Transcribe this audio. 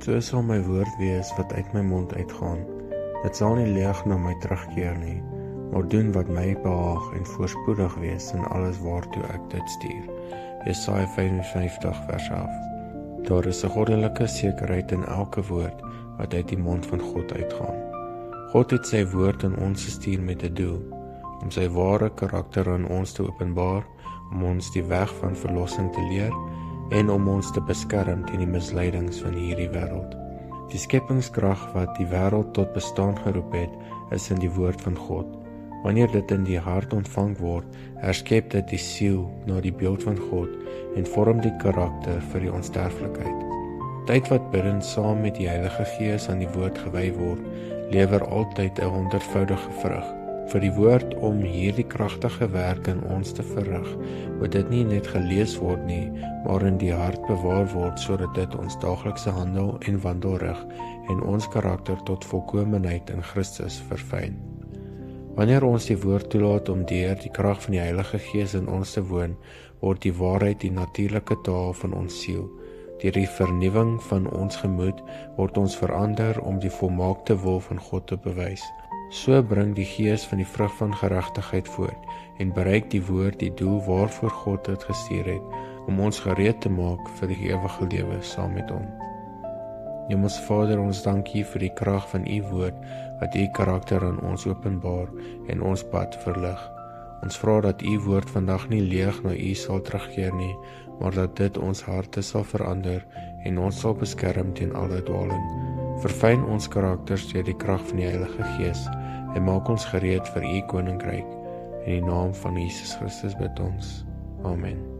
So sal my woord wees wat uit my mond uitgaan. Dit sal nie leeg na my terugkeer nie, maar doen wat my behaag en voorspoedig wees in alles waartoe ek dit stuur. Jesaja 55 vers 11. Daar is 'n goddelike sekerheid in elke woord wat uit die mond van God uitgaan. God het sy woord in ons gestuur met 'n doel, om sy ware karakter aan ons te openbaar, om ons die weg van verlossing te leer en om ons te beskerm teen die misleidings van hierdie wêreld. Die skepingskrag wat die wêreld tot bestaan geroep het, is in die woord van God. Wanneer dit in die hart ontvang word, herskep dit die siel na die beeld van God en vorm die karakter vir die onsterflikheid. Tyd wat bidend saam met die Heilige Gees aan die woord gewy word, lewer altyd 'n 100voudige vrug. Vir die woord om hierdie kragtige werk in ons te verrig, moet dit nie net gelees word nie, maar in die hart bewaar word, sodat dit ons daaglikse handel en wandel rig en ons karakter tot volkomenheid in Christus verfyn. Wanneer ons die woord toelaat om deur die krag van die Heilige Gees in ons te woon, word die waarheid die natuurlike taal van ons siel. Deur die vernuwing van ons gemoed word ons verander om die volmaakte wil van God te bewys. So bring die Gees van die vrug van geregtigheid voort en bereik die woord die doel waarvoor God dit gestuur het, om ons gereed te maak vir die ewige lewe saam met hom. Hemelse Vader, ons dank U vir die krag van U woord wat U karakter aan ons openbaar en ons pad verlig. Ons vra dat U woord vandag nie leeg na U sal terugkeer nie, maar dat dit ons harte sal verander en ons sal beskerm teen alle dwaling. Verfyn ons karakters deur die krag van die Heilige Gees en maak ons gereed vir U koninkryk. In die naam van Jesus Christus bid ons. Amen.